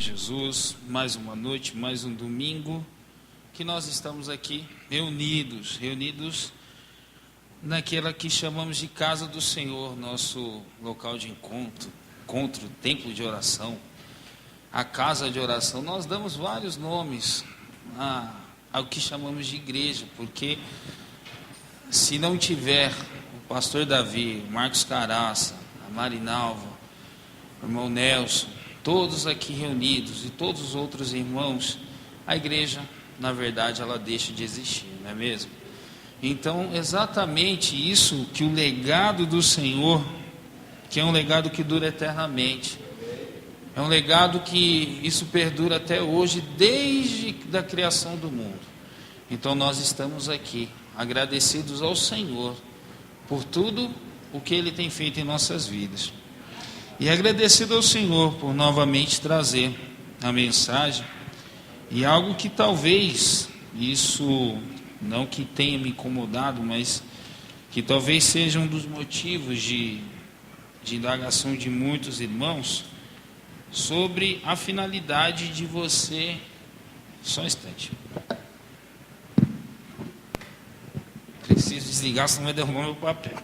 de Jesus, mais uma noite, mais um domingo, que nós estamos aqui reunidos naquela que chamamos de casa do Senhor, nosso local de encontro, templo de oração, a casa de oração. Nós damos vários nomes ao que chamamos de igreja, porque se não tiver o pastor Davi, o Marcos Caraça, a Marinalva, o irmão Nelson, todos aqui reunidos e todos os outros irmãos, a igreja, na verdade, ela deixa de existir, não é mesmo? Então, exatamente isso que o legado do Senhor, que é um legado que dura eternamente, é um legado que isso perdura até hoje, desde a criação do mundo. Então, nós estamos aqui, agradecidos ao Senhor, por tudo o que Ele tem feito em nossas vidas. E agradecido ao Senhor por novamente trazer a mensagem, e algo que talvez, isso não que tenha me incomodado, mas que talvez seja um dos motivos de indagação de muitos irmãos, sobre a finalidade de você... Só um instante. Preciso desligar, senão vai derrubar meu papel.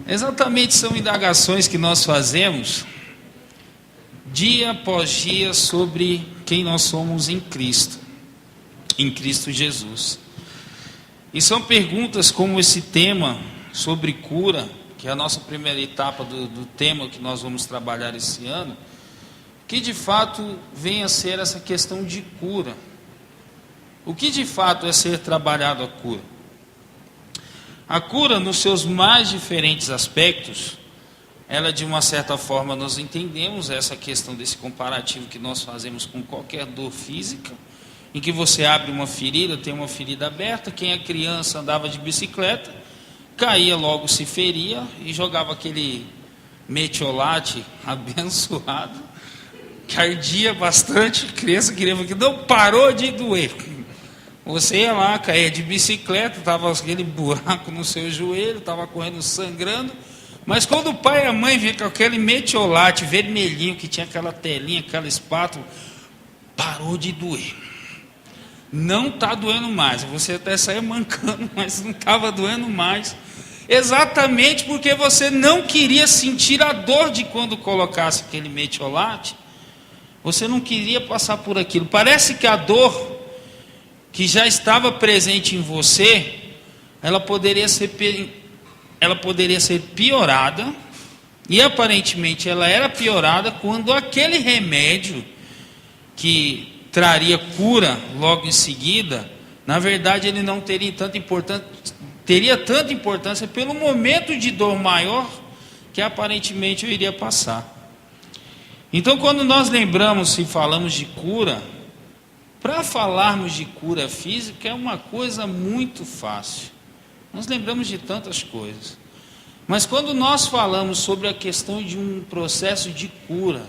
Exatamente, são indagações que nós fazemos dia após dia sobre quem nós somos em Cristo Jesus. E são perguntas como esse tema sobre cura, que é a nossa primeira etapa do tema que nós vamos trabalhar esse ano, que de fato vem a ser essa questão de cura. O que de fato é ser trabalhado a cura? A cura, nos seus mais diferentes aspectos, ela de uma certa forma nós entendemos essa questão desse comparativo que nós fazemos com qualquer dor física, em que você abre uma ferida, tem uma ferida aberta, quem é criança andava de bicicleta, caía logo, se feria e jogava aquele metiolate abençoado, que ardia bastante, a criança queria que não parou de doer. Você ia lá, caía de bicicleta, estava aquele buraco no seu joelho, estava correndo sangrando, mas quando o pai e a mãe vinham com aquele metiolate vermelhinho, que tinha aquela telinha, aquela espátula, parou de doer. Não está doendo mais, você até saía mancando, mas não estava doendo mais, exatamente porque você não queria sentir a dor de quando colocasse aquele metiolate, você não queria passar por aquilo. Parece que a dor que já estava presente em você, ela poderia ser piorada, e aparentemente ela era piorada quando aquele remédio que traria cura logo em seguida, na verdade ele não teria tanta importância pelo momento de dor maior que aparentemente eu iria passar. Então, quando nós lembramos e falamos de cura, para falarmos de cura física é uma coisa muito fácil. Nós lembramos de tantas coisas. Mas quando nós falamos sobre a questão de um processo de cura,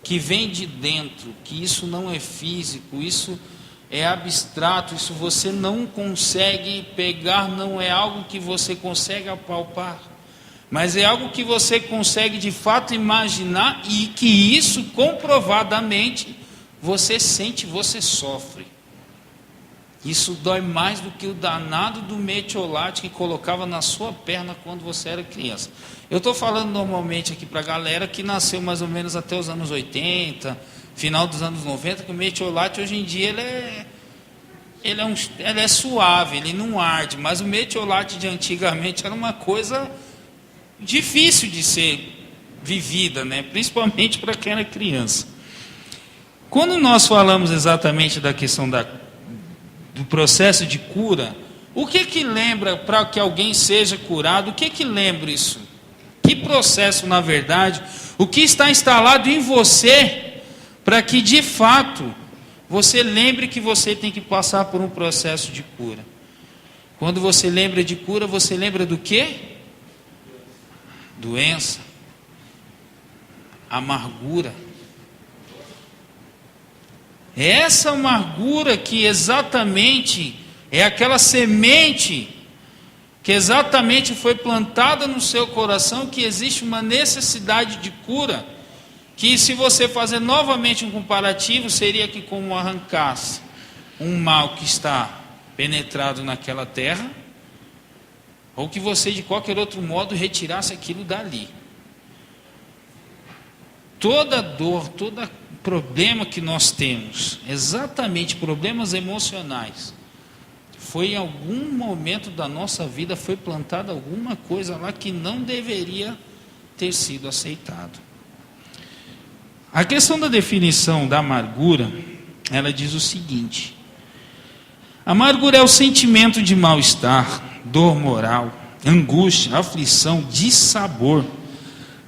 que vem de dentro, que isso não é físico, isso é abstrato, isso você não consegue pegar, não é algo que você consegue apalpar, mas é algo que você consegue de fato imaginar, e que isso comprovadamente você sente, você sofre. Isso dói mais do que o danado do metiolate que colocava na sua perna quando você era criança. Eu estou falando normalmente aqui para a galera que nasceu mais ou menos até os anos 80, final dos anos 90, que o metiolate hoje em dia ele é suave, ele não arde, mas o metiolate de antigamente era uma coisa difícil de ser vivida, né? Principalmente para quem era criança. Quando nós falamos exatamente da questão do processo de cura, o que lembra para que alguém seja curado? O que lembra isso? Que processo, na verdade, o que está instalado em você para que de fato você lembre que você tem que passar por um processo de cura? Quando você lembra de cura, você lembra do quê? Doença, amargura. Essa amargura que exatamente é aquela semente que exatamente foi plantada no seu coração, que existe uma necessidade de cura, que se você fazer novamente um comparativo, seria que como arrancasse um mal que está penetrado naquela terra, ou que você de qualquer outro modo retirasse aquilo dali. Toda dor, todo problema que nós temos, exatamente problemas emocionais, foi em algum momento da nossa vida, foi plantada alguma coisa lá que não deveria ter sido aceitado. A questão da definição da amargura, ela diz o seguinte: amargura é o sentimento de mal-estar, dor moral, angústia, aflição, dissabor,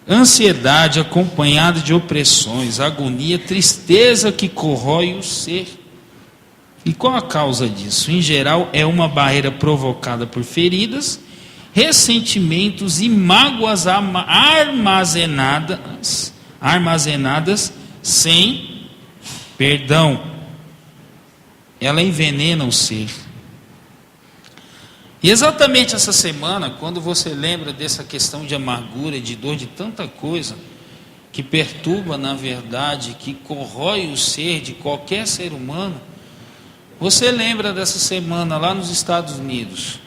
ansiedade acompanhada de opressões, agonia, tristeza que corrói o ser. E qual a causa disso? Em geral, é uma barreira provocada por feridas, ressentimentos e mágoas armazenadas sem perdão. Ela envenena o ser. E exatamente essa semana, quando você lembra dessa questão de amargura, de dor, de tanta coisa que perturba, na verdade, que corrói o ser de qualquer ser humano, você lembra dessa semana lá nos Estados Unidos.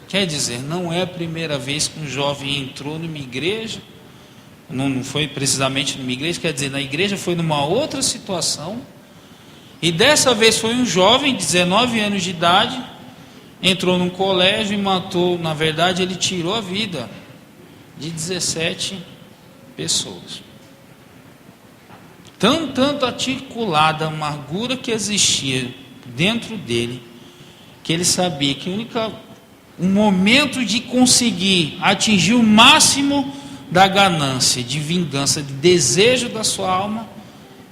Quer dizer, não é a primeira vez que um jovem entrou numa igreja, não foi precisamente numa igreja, quer dizer, na igreja foi numa outra situação, e dessa vez foi um jovem, 19 anos de idade, entrou num colégio e matou, na verdade ele tirou a vida de 17 pessoas. Tanto articulada a amargura que existia dentro dele, que ele sabia que o momento de conseguir atingir o máximo da ganância, de vingança, de desejo da sua alma,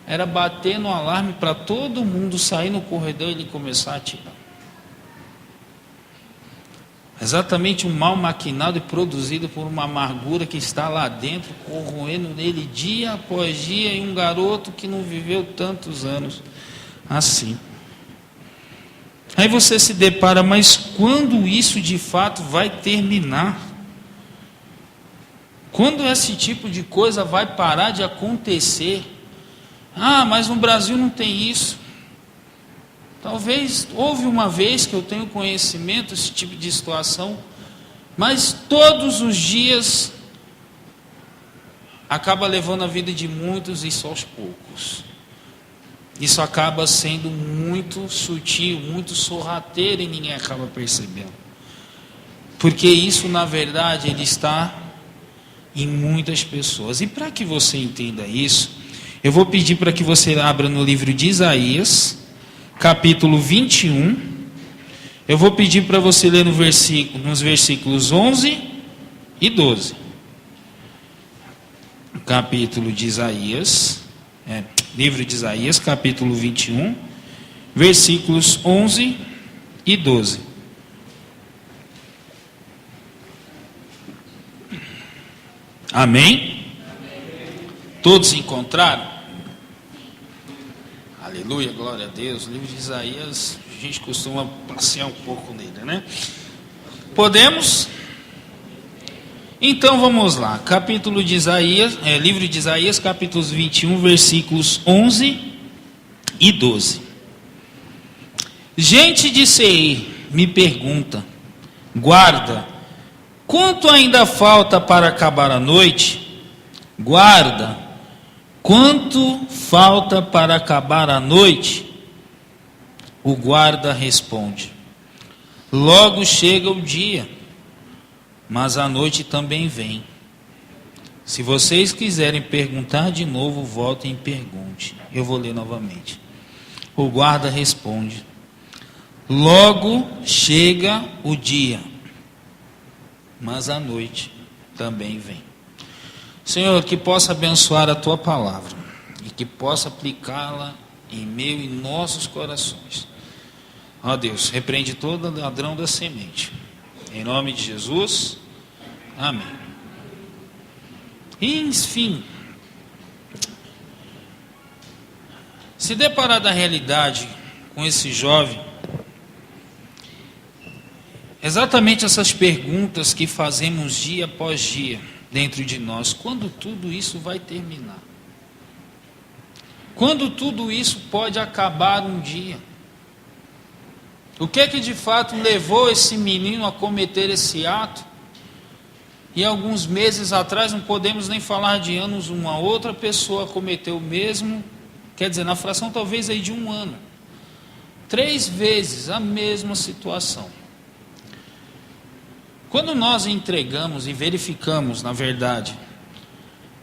era bater no alarme para todo mundo sair no corredor e ele começar a atirar. Exatamente um mal maquinado e produzido por uma amargura que está lá dentro, corroendo nele dia após dia, e um garoto que não viveu tantos anos assim. Aí você se depara, mas quando isso de fato vai terminar? Quando esse tipo de coisa vai parar de acontecer? Ah, mas no Brasil não tem isso. Talvez houve uma vez que eu tenho conhecimento desse tipo de situação, mas todos os dias acaba levando a vida de muitos, e só aos poucos. Isso acaba sendo muito sutil, muito sorrateiro, e ninguém acaba percebendo. Porque isso, na verdade, ele está em muitas pessoas. E para que você entenda isso, eu vou pedir para que você abra no livro de Isaías, capítulo 21, eu vou pedir para você ler nos versículos 11 e 12. Capítulo de Isaías, livro de Isaías, capítulo 21, versículos 11 e 12. Amém? Todos encontraram? Aleluia, glória a Deus. O livro de Isaías, a gente costuma passear um pouco nele, né? Podemos? Então vamos lá. Capítulo de Isaías, livro de Isaías, capítulos 21, versículos 11 e 12. Gente de Seir me pergunta: guarda, quanto ainda falta para acabar a noite? Guarda, quanto falta para acabar a noite? O guarda responde: logo chega o dia, mas a noite também vem. Se vocês quiserem perguntar de novo, voltem e pergunte. Eu vou ler novamente. O guarda responde: logo chega o dia, mas a noite também vem. Senhor, que possa abençoar a Tua palavra e que possa aplicá-la em meu e nossos corações. Ó Deus, repreende todo ladrão da semente. Em nome de Jesus, amém. E, enfim, se deparar da realidade com esse jovem, exatamente essas perguntas que fazemos dia após dia, dentro de nós, quando tudo isso vai terminar? Quando tudo isso pode acabar um dia? O que é que de fato levou esse menino a cometer esse ato? E alguns meses atrás, não podemos nem falar de anos, uma outra pessoa cometeu o mesmo, quer dizer, na fração talvez aí de um ano. 3 vezes a mesma situação. Quando nós entregamos e verificamos, na verdade,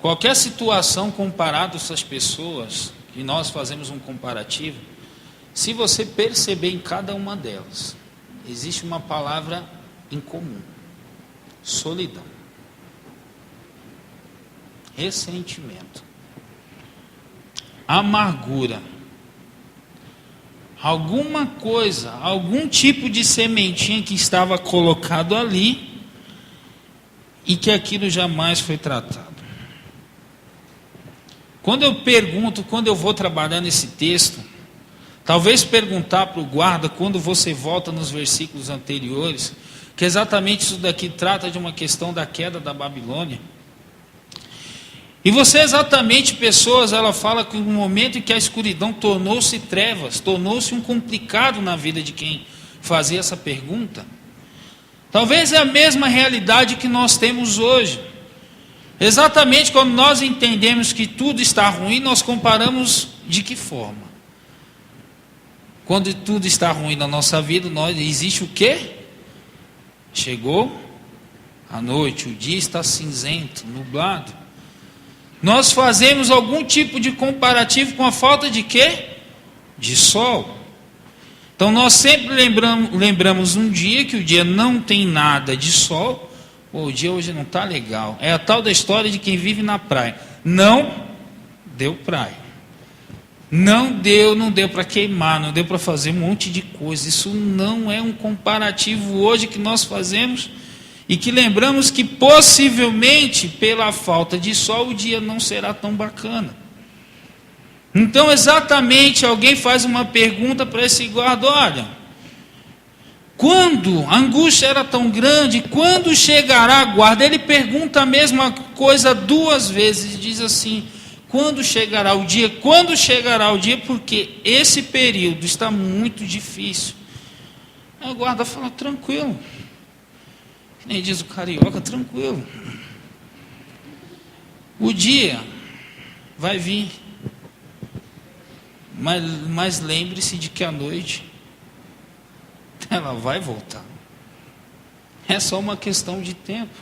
qualquer situação comparada a essas pessoas, e nós fazemos um comparativo, se você perceber em cada uma delas, existe uma palavra em comum: solidão, ressentimento, amargura, alguma coisa, algum tipo de sementinha que estava colocado ali e que aquilo jamais foi tratado. Quando eu vou trabalhar nesse texto, talvez perguntar para o guarda, quando você volta nos versículos anteriores, que exatamente isso daqui trata de uma questão da queda da Babilônia. E você exatamente, pessoas, ela fala que no momento em que a escuridão tornou-se trevas, tornou-se um complicado na vida de quem fazia essa pergunta. Talvez é a mesma realidade que nós temos hoje. Exatamente quando nós entendemos que tudo está ruim, nós comparamos de que forma? Quando tudo está ruim na nossa vida, existe o quê? Chegou a noite, o dia está cinzento, nublado. Nós fazemos algum tipo de comparativo com a falta de quê? De sol. Então nós sempre lembramos um dia que o dia não tem nada de sol. O dia hoje não está legal. É a tal da história de quem vive na praia. Não deu praia. Não deu para queimar, não deu para fazer um monte de coisa. Isso não é um comparativo hoje que nós fazemos e que lembramos que possivelmente pela falta de sol o dia não será tão bacana. Então exatamente alguém faz uma pergunta para esse guarda: olha, quando a angústia era tão grande, quando chegará a guarda? Ele pergunta a mesma coisa 2 vezes, diz assim: quando chegará o dia? Quando chegará o dia? Porque esse período está muito difícil. Aí o guarda fala: tranquilo. Que nem diz o carioca: tranquilo. O dia vai vir. Mas lembre-se de que a noite ela vai voltar. É só uma questão de tempo.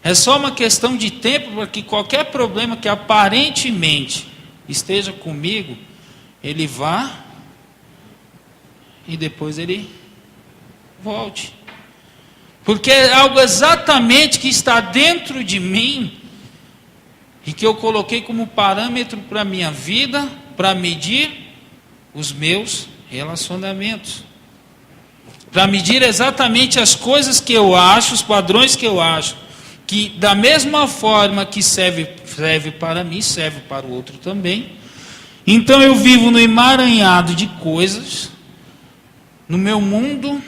É só uma questão de tempo para que qualquer problema que aparentemente esteja comigo, ele vá e depois ele volte. Porque é algo exatamente que está dentro de mim e que eu coloquei como parâmetro para a minha vida, para medir os meus relacionamentos. Para medir exatamente as coisas que eu acho, os padrões que eu acho, que da mesma forma que serve para mim, serve para o outro também. Então eu vivo no emaranhado de coisas, no meu mundo,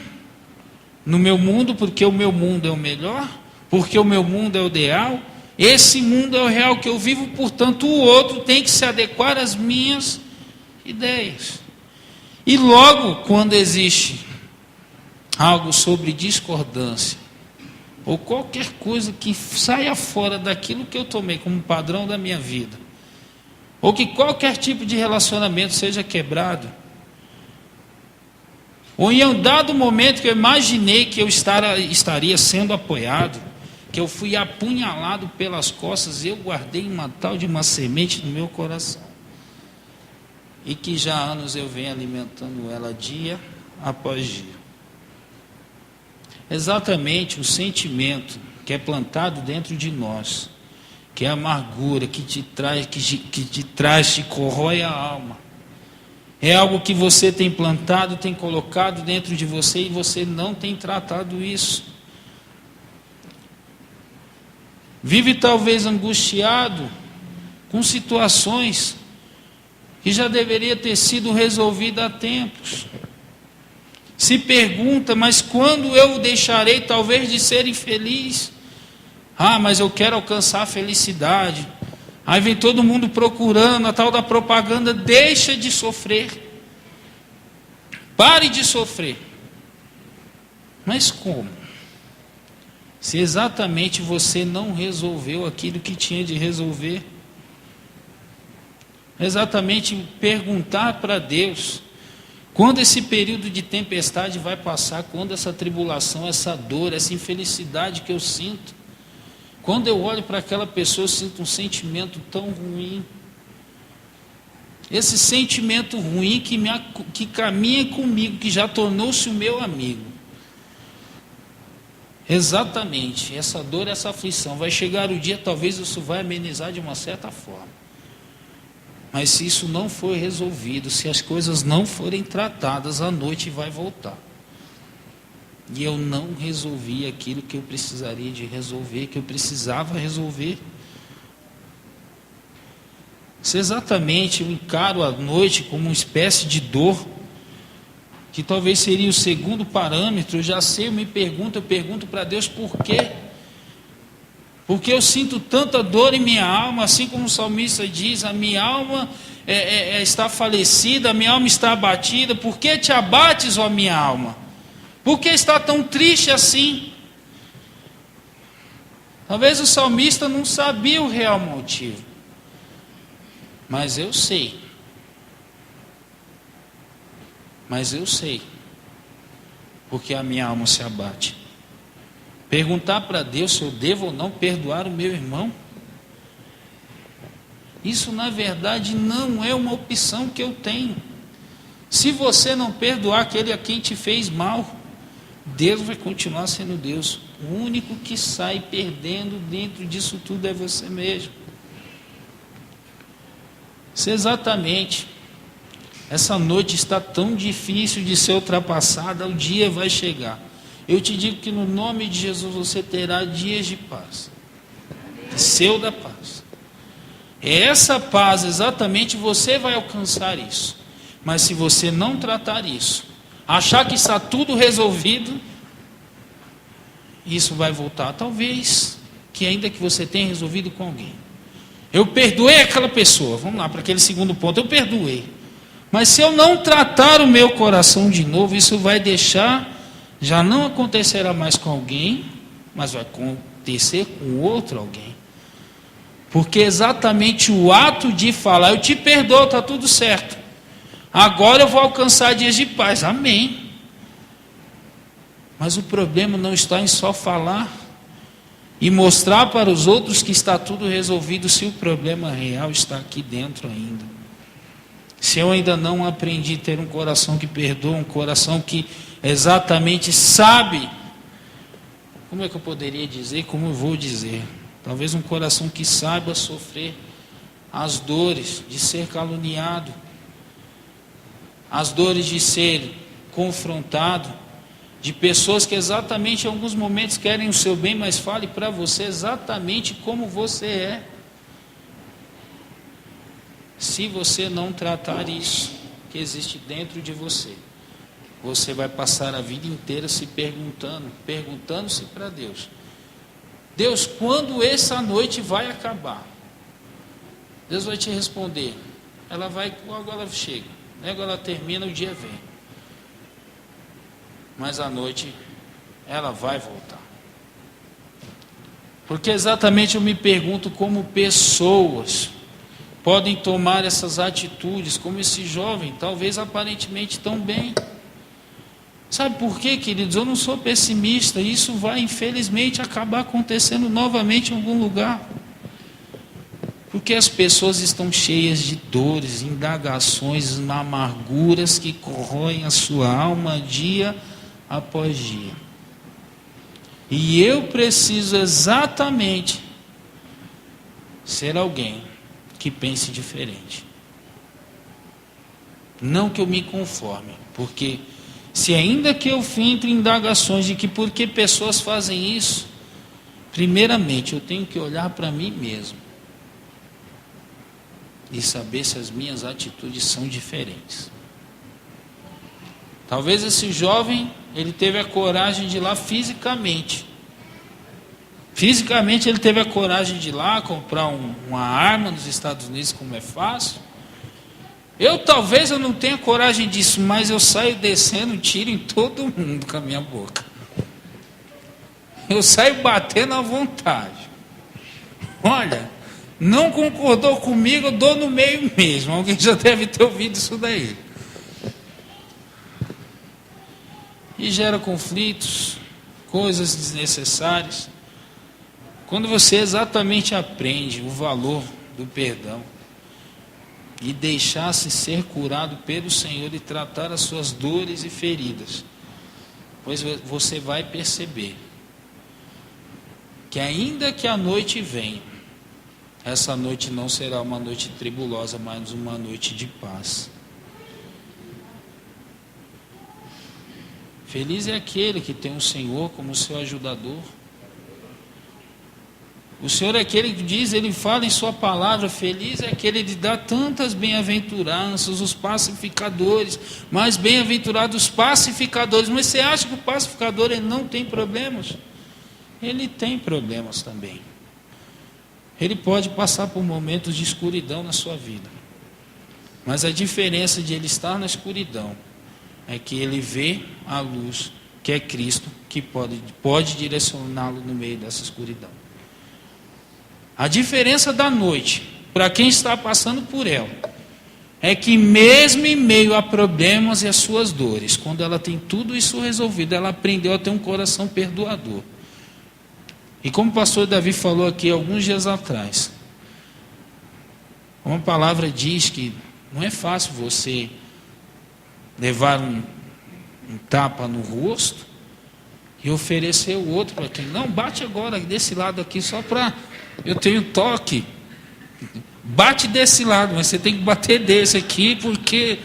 porque o meu mundo é o melhor, porque o meu mundo é o ideal, esse mundo é o real que eu vivo, portanto o outro tem que se adequar às minhas ideias. E logo quando existe algo sobre discordância, ou qualquer coisa que saia fora daquilo que eu tomei como padrão da minha vida, ou que qualquer tipo de relacionamento seja quebrado, ou em um dado momento que eu imaginei que eu estaria sendo apoiado, que eu fui apunhalado pelas costas, eu guardei uma tal de uma semente no meu coração, e que já há anos eu venho alimentando ela dia após dia. Exatamente o sentimento que é plantado dentro de nós, que é a amargura, que te traz, te corrói a alma. É algo que você tem plantado, tem colocado dentro de você e você não tem tratado isso. Vive talvez angustiado com situações que já deveria ter sido resolvida há tempos. Se pergunta: mas quando eu deixarei talvez de ser infeliz? Ah, mas eu quero alcançar a felicidade. Aí vem todo mundo procurando a tal da propaganda. Deixa de sofrer. Pare de sofrer. Mas como? Se exatamente você não resolveu aquilo que tinha de resolver. Exatamente perguntar para Deus. Quando esse período de tempestade vai passar? Quando essa tribulação, essa dor, essa infelicidade que eu sinto? Quando eu olho para aquela pessoa, eu sinto um sentimento tão ruim. Esse sentimento ruim que caminha comigo, que já tornou-se o meu amigo. Exatamente, essa dor, essa aflição. Vai chegar o dia, talvez isso vai amenizar de uma certa forma. Mas se isso não for resolvido, se as coisas não forem tratadas, a noite vai voltar. E eu não resolvi aquilo que eu precisaria de resolver, que eu precisava resolver. Se exatamente eu encaro a noite como uma espécie de dor, que talvez seria o segundo parâmetro, eu já sei, eu pergunto para Deus por quê? Porque eu sinto tanta dor em minha alma, assim como o salmista diz, a minha alma está falecida, a minha alma está abatida. Por que te abates, ó minha alma? Por que está tão triste assim? Talvez o salmista não sabia o real motivo. Mas eu sei. Porque a minha alma se abate. Perguntar para Deus se eu devo ou não perdoar o meu irmão. Isso na verdade não é uma opção que eu tenho. Se você não perdoar aquele a quem te fez mal, Deus vai continuar sendo Deus. O único que sai perdendo dentro disso tudo é você mesmo. Se exatamente essa noite está tão difícil de ser ultrapassada, o dia vai chegar. Eu te digo que no nome de Jesus você terá dias de paz. Seu da paz. Essa paz, exatamente, você vai alcançar isso. Mas se você não tratar isso, achar que está tudo resolvido, isso vai voltar. Talvez que ainda que você tenha resolvido com alguém. Eu perdoei aquela pessoa. Vamos lá para aquele segundo ponto. Eu perdoei. Mas se eu não tratar o meu coração de novo, isso vai deixar, já não acontecerá mais com alguém, mas vai acontecer com outro alguém. Porque exatamente o ato de falar, eu te perdoo, está tudo certo. Agora eu vou alcançar dias de paz. Amém. Mas o problema não está em só falar e mostrar para os outros que está tudo resolvido, se o problema real está aqui dentro ainda. Se eu ainda não aprendi a ter um coração que perdoa, um coração que exatamente sabe, como é que eu poderia dizer, como eu vou dizer? Talvez um coração que saiba sofrer as dores de ser caluniado, as dores de ser confrontado, de pessoas que exatamente em alguns momentos querem o seu bem, mas fale para você exatamente como você é. Se você não tratar isso que existe dentro de você, você vai passar a vida inteira se perguntando-se para Deus: Deus, quando essa noite vai acabar? Deus vai te responder: ela vai, logo ela chega, logo ela termina, o dia vem. Mas a noite, ela vai voltar. Porque exatamente eu me pergunto como pessoas podem tomar essas atitudes, como esse jovem, talvez aparentemente tão bem. Sabe por quê, queridos? Eu não sou pessimista, isso vai infelizmente acabar acontecendo novamente em algum lugar. Porque as pessoas estão cheias de dores, indagações, amarguras que corroem a sua alma dia após dia. E eu preciso exatamente ser alguém que pense diferente. Não que eu me conforme, porque se ainda que eu entre em indagações de que por que pessoas fazem isso, primeiramente eu tenho que olhar para mim mesmo e saber se as minhas atitudes são diferentes. Talvez esse jovem, ele teve a coragem de ir lá fisicamente Fisicamente ele teve a coragem de ir lá comprar uma arma nos Estados Unidos, como é fácil. Talvez eu não tenha coragem disso, mas eu saio descendo tiro em todo mundo com a minha boca. Eu saio batendo à vontade. Olha, não concordou comigo, eu dou no meio mesmo. Alguém já deve ter ouvido isso daí. E gera conflitos, coisas desnecessárias. Quando você exatamente aprende o valor do perdão e deixar-se ser curado pelo Senhor e tratar as suas dores e feridas, pois você vai perceber que ainda que a noite venha, essa noite não será uma noite tribulosa, mas uma noite de paz. Feliz é aquele que tem o Senhor como seu ajudador. O Senhor é aquele que diz, Ele fala em sua palavra, feliz é aquele que dá tantas bem-aventuranças, os pacificadores, mais bem-aventurados os pacificadores. Mas você acha que o pacificador ele não tem problemas? Ele tem problemas também. Ele pode passar por momentos de escuridão na sua vida. Mas a diferença de ele estar na escuridão é que ele vê a luz, que é Cristo, que pode direcioná-lo no meio dessa escuridão. A diferença da noite, para quem está passando por ela, é que mesmo em meio a problemas e as suas dores, quando ela tem tudo isso resolvido, ela aprendeu a ter um coração perdoador. E como o pastor Davi falou aqui alguns dias atrás, uma palavra diz que não é fácil você levar um tapa no rosto e oferecer o outro para quem. Não, bate agora desse lado aqui só para... Eu tenho toque. Bate desse lado, mas você tem que bater desse aqui, porque...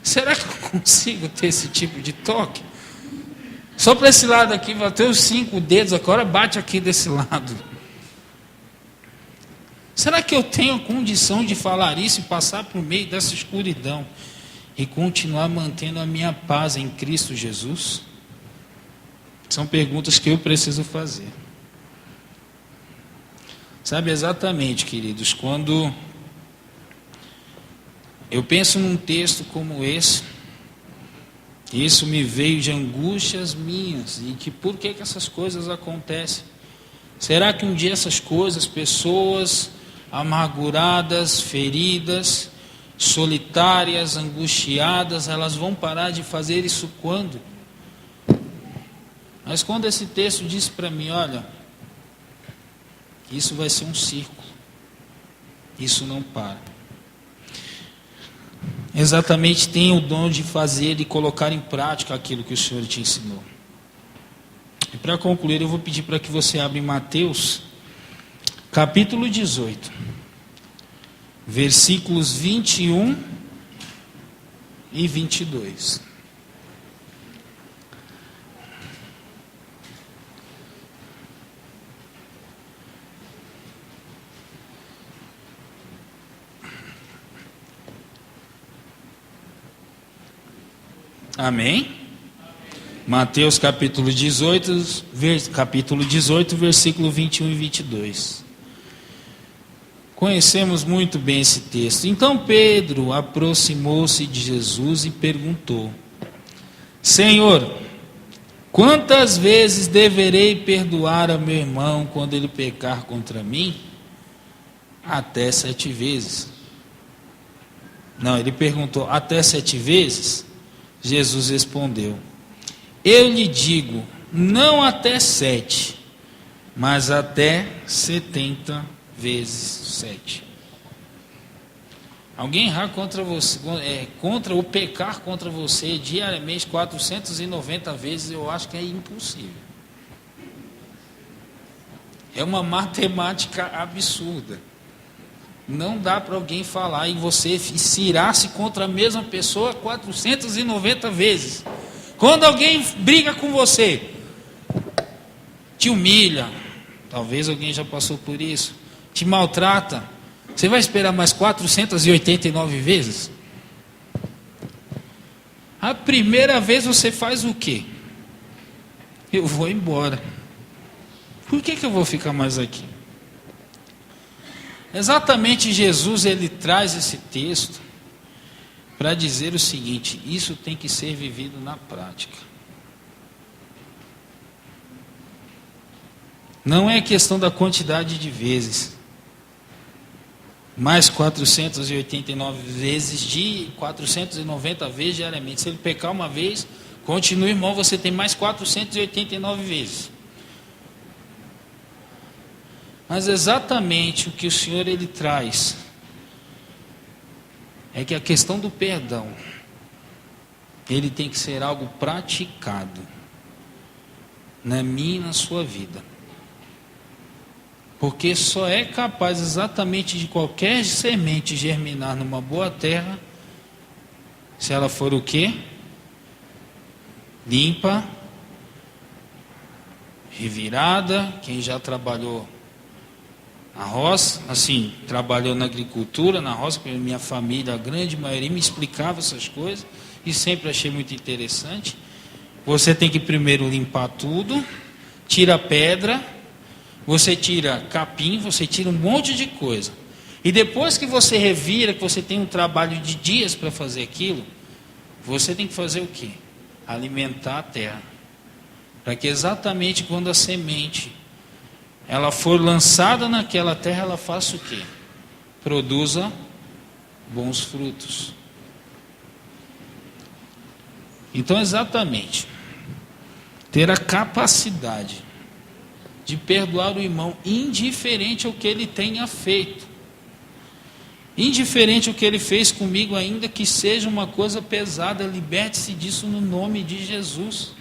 Será que eu consigo ter esse tipo de toque? Só para esse lado aqui, bater os 5 dedos, agora bate aqui desse lado. Será que eu tenho condição de falar isso e passar por meio dessa escuridão e continuar mantendo a minha paz em Cristo Jesus? São perguntas que eu preciso fazer. Sabe exatamente, queridos, quando eu penso num texto como esse, isso me veio de angústias minhas, e que por que essas coisas acontecem? Será que um dia essas coisas, pessoas amarguradas, feridas, solitárias, angustiadas, elas vão parar de fazer isso quando? Mas quando esse texto diz para mim, olha, isso vai ser um círculo, isso não para. Exatamente, tem o dom de fazer e colocar em prática aquilo que o Senhor te ensinou. E para concluir, eu vou pedir para que você abra em Mateus, capítulo 18, versículos 21 e 22. Amém? Mateus capítulo 18, versículo 21 e 22. Conhecemos muito bem esse texto. Então Pedro aproximou-se de Jesus e perguntou: Senhor, quantas vezes deverei perdoar a meu irmão quando ele pecar contra mim? Até 7 vezes. Não, ele perguntou: até 7 vezes? Jesus respondeu: eu lhe digo, não até 7, mas até 70 vezes 7. Alguém errar contra você, contra o pecar contra você diariamente 490 vezes, eu acho que é impossível. É uma matemática absurda. Não dá para alguém falar e você se irar-se contra a mesma pessoa 490 vezes. Quando alguém briga com você, te humilha, talvez alguém já passou por isso, te maltrata, você vai esperar mais 489 vezes? A primeira vez você faz o quê? Eu vou embora. Por que eu vou ficar mais aqui? Exatamente, Jesus, ele traz esse texto para dizer o seguinte: isso tem que ser vivido na prática. Não é questão da quantidade de vezes, mais 489 vezes, 490 vezes diariamente. Se ele pecar uma vez, continua, irmão, você tem mais 489 vezes. Mas exatamente o que o Senhor ele traz é que a questão do perdão, ele tem que ser algo praticado na minha e na sua vida. Porque só é capaz exatamente de qualquer semente germinar numa boa terra, se ela for o quê? Limpa, revirada. Quem já trabalhou na roça, assim, trabalhou na agricultura, na roça, porque minha família, a grande maioria, me explicava essas coisas, e sempre achei muito interessante. Você tem que primeiro limpar tudo, tira a pedra, você tira capim, você tira um monte de coisa. E depois que você revira, que você tem um trabalho de dias para fazer aquilo, você tem que fazer o quê? Alimentar a terra. Para que exatamente quando a semente ela for lançada naquela terra, ela faça o quê? Produza bons frutos. Então, exatamente, ter a capacidade de perdoar o irmão, indiferente ao que ele tenha feito, indiferente ao que ele fez comigo, ainda que seja uma coisa pesada, liberte-se disso no nome de Jesus.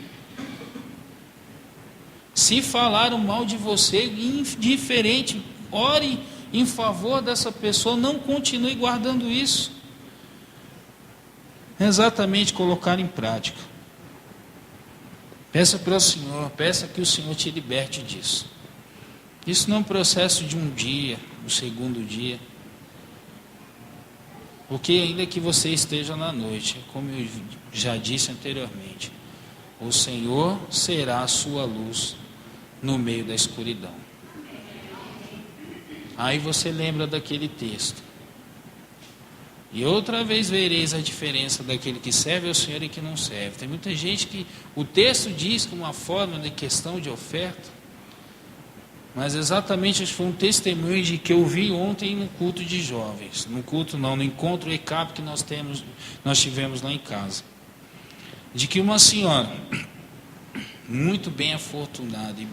Se falaram mal de você, indiferente, ore em favor dessa pessoa, não continue guardando isso. Exatamente, colocar em prática. Peça para o Senhor, peça que o Senhor te liberte disso. Isso não é um processo de um dia, um segundo dia. Porque ainda que você esteja na noite, como eu já disse anteriormente, o Senhor será a sua luz no meio da escuridão. Aí você lembra daquele texto. E outra vez vereis a diferença daquele que serve ao Senhor e que não serve. Tem muita gente que o texto diz como uma forma de questão de oferta, mas exatamente foi um testemunho de que eu vi ontem no culto de jovens. No culto não, no encontro ECAP que nós tivemos lá em casa. De que uma senhora, muito bem afortunada, e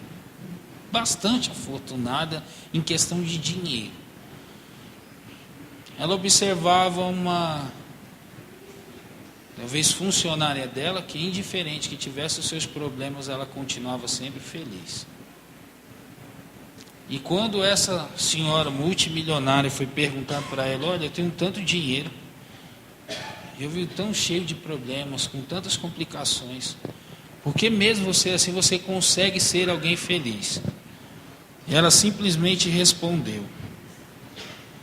bastante afortunada em questão de dinheiro, ela observava uma, talvez funcionária dela, que indiferente que tivesse os seus problemas, ela continuava sempre feliz. E quando essa senhora multimilionária foi perguntar para ela: olha, eu tenho tanto dinheiro, eu vi tão cheio de problemas, com tantas complicações, por que mesmo você assim, você consegue ser alguém feliz? E ela simplesmente respondeu: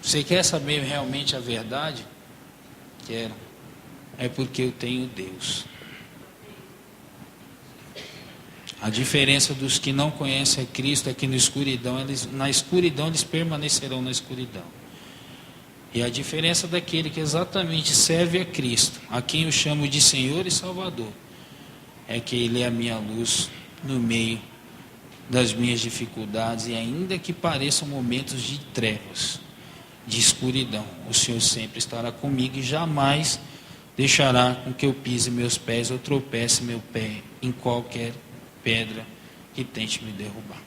você quer saber realmente a verdade? Quero. É porque eu tenho Deus. A diferença dos que não conhecem a Cristo é que na escuridão eles permanecerão na escuridão. E a diferença daquele que exatamente serve a Cristo, a quem eu chamo de Senhor e Salvador, é que Ele é a minha luz no meio das minhas dificuldades, e ainda que pareçam momentos de trevas, de escuridão, o Senhor sempre estará comigo e jamais deixará com que eu pise meus pés ou tropece meu pé em qualquer pedra que tente me derrubar.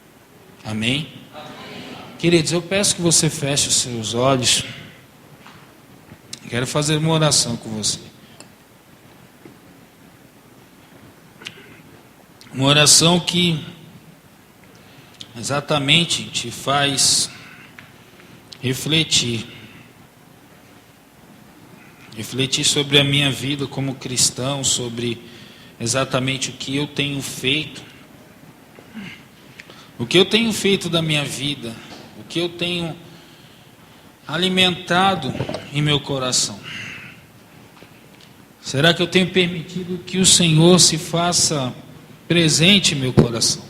Amém? Amém? Queridos, eu peço que você feche os seus olhos. Quero fazer uma oração com você. Uma oração que exatamente te faz refletir sobre a minha vida como cristão, sobre exatamente o que eu tenho feito, da minha vida, o que eu tenho alimentado em meu coração. Será que eu tenho permitido que o Senhor se faça presente em meu coração?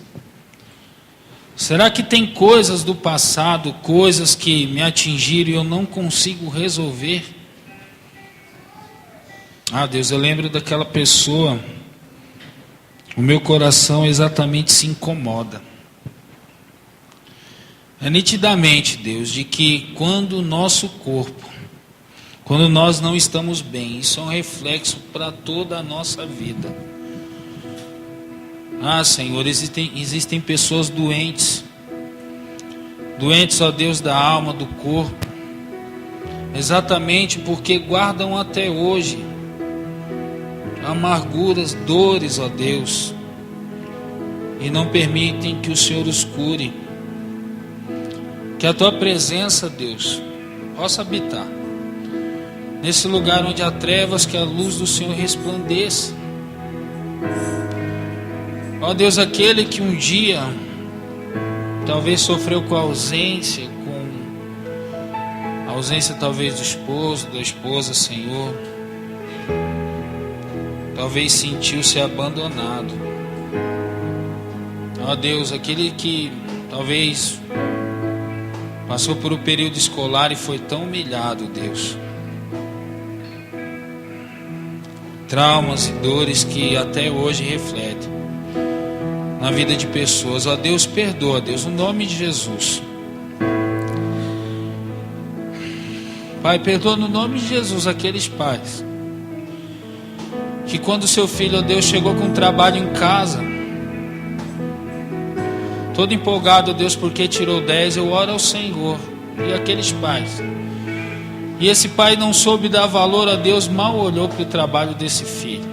Será que tem coisas do passado, coisas que me atingiram e eu não consigo resolver? Ah, Deus, eu lembro daquela pessoa, o meu coração exatamente se incomoda. É nitidamente, Deus, de que quando o nosso corpo, quando nós não estamos bem, isso é um reflexo para toda a nossa vida. Ah, Senhor, existem pessoas doentes, ó Deus, da alma, do corpo, exatamente porque guardam até hoje amarguras, dores, ó Deus, e não permitem que o Senhor os cure. Que a Tua presença, Deus, possa habitar nesse lugar onde há trevas, que a luz do Senhor resplandeça. Ó Deus, aquele que um dia talvez sofreu com a ausência, talvez do esposo, da esposa, Senhor, talvez sentiu-se abandonado. Ó Deus, aquele que talvez passou por um período escolar e foi tão humilhado, Deus. Traumas e dores que até hoje refletem na vida de pessoas. Ó Deus, perdoa, Deus, no nome de Jesus. Pai, perdoa no nome de Jesus aqueles pais que quando seu filho, ó Deus, chegou com um trabalho em casa, todo empolgado, ó Deus, porque tirou 10, eu oro ao Senhor. E aqueles pais, e esse pai não soube dar valor a Deus, mal olhou para o trabalho desse filho.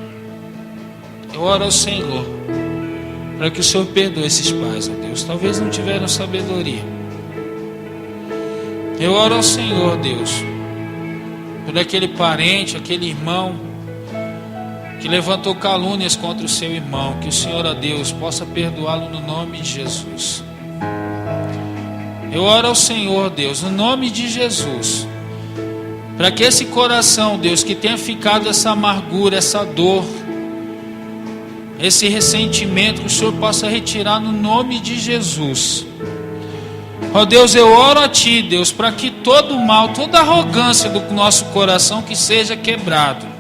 Eu oro ao Senhor para que o Senhor perdoe esses pais, ó Deus. Talvez não tiveram sabedoria. Eu oro ao Senhor, Deus, por aquele parente, aquele irmão que levantou calúnias contra o seu irmão. Que o Senhor, ó Deus, possa perdoá-lo no nome de Jesus. Eu oro ao Senhor, Deus, no nome de Jesus, para que esse coração, Deus, que tenha ficado essa amargura, essa dor, esse ressentimento, que o Senhor possa retirar no nome de Jesus. Ó Deus, eu oro a Ti, Deus, para que todo mal, toda arrogância do nosso coração que seja quebrado,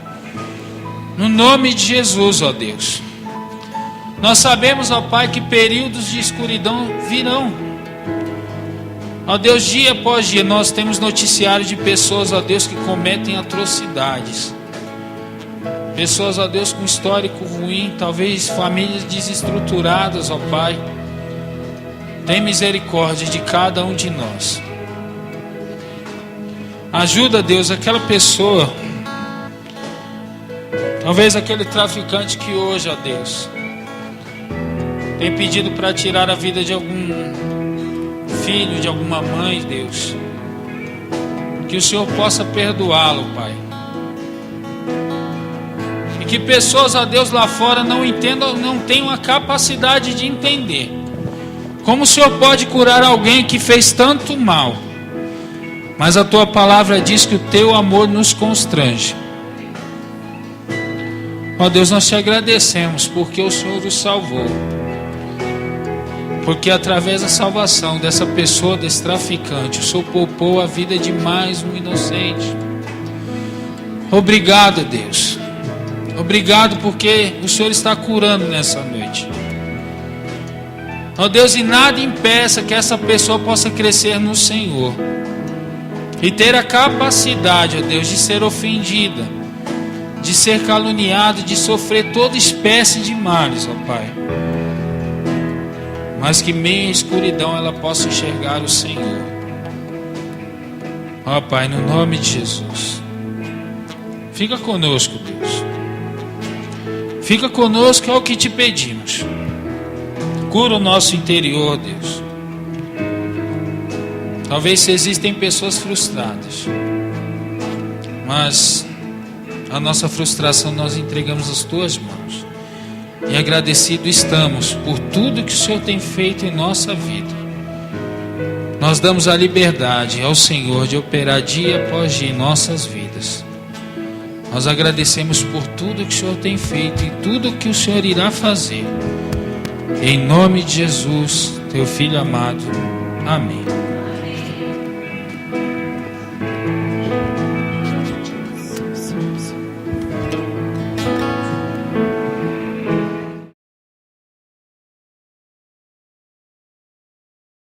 no nome de Jesus, ó Deus. Nós sabemos, ó Pai, que períodos de escuridão virão. Ó Deus, dia após dia nós temos noticiário de pessoas, ó Deus, que cometem atrocidades. Pessoas, ó Deus, com histórico ruim, talvez famílias desestruturadas, ó Pai. Tem misericórdia de cada um de nós. Ajuda, Deus, aquela pessoa, talvez aquele traficante que hoje, ó Deus, tem pedido para tirar a vida de algum filho, de alguma mãe, Deus. Que o Senhor possa perdoá-lo, Pai. E que pessoas, ó Deus, lá fora não entendam, não tenham a capacidade de entender como o Senhor pode curar alguém que fez tanto mal. Mas a Tua palavra diz que o Teu amor nos constrange. Ó Deus, nós Te agradecemos porque o Senhor os salvou. Porque através da salvação dessa pessoa, desse traficante, o Senhor poupou a vida de mais um inocente. Obrigado, Deus. Obrigado porque o Senhor está curando nessa noite. Ó Deus, e nada impeça que essa pessoa possa crescer no Senhor e ter a capacidade, ó Deus, de ser ofendida, de ser caluniada, de sofrer toda espécie de males, ó Pai. Mas que meio à escuridão ela possa enxergar o Senhor. Ó Pai, no nome de Jesus, fica conosco, Deus. Fica conosco, é o que Te pedimos. Cura o nosso interior, Deus. Talvez se existem pessoas frustradas, mas a nossa frustração nós entregamos às Tuas mãos. E agradecido estamos por tudo que o Senhor tem feito em nossa vida. Nós damos a liberdade ao Senhor de operar dia após dia em nossas vidas. Nós agradecemos por tudo que o Senhor tem feito e tudo que o Senhor irá fazer. Em nome de Jesus, teu Filho amado. Amém.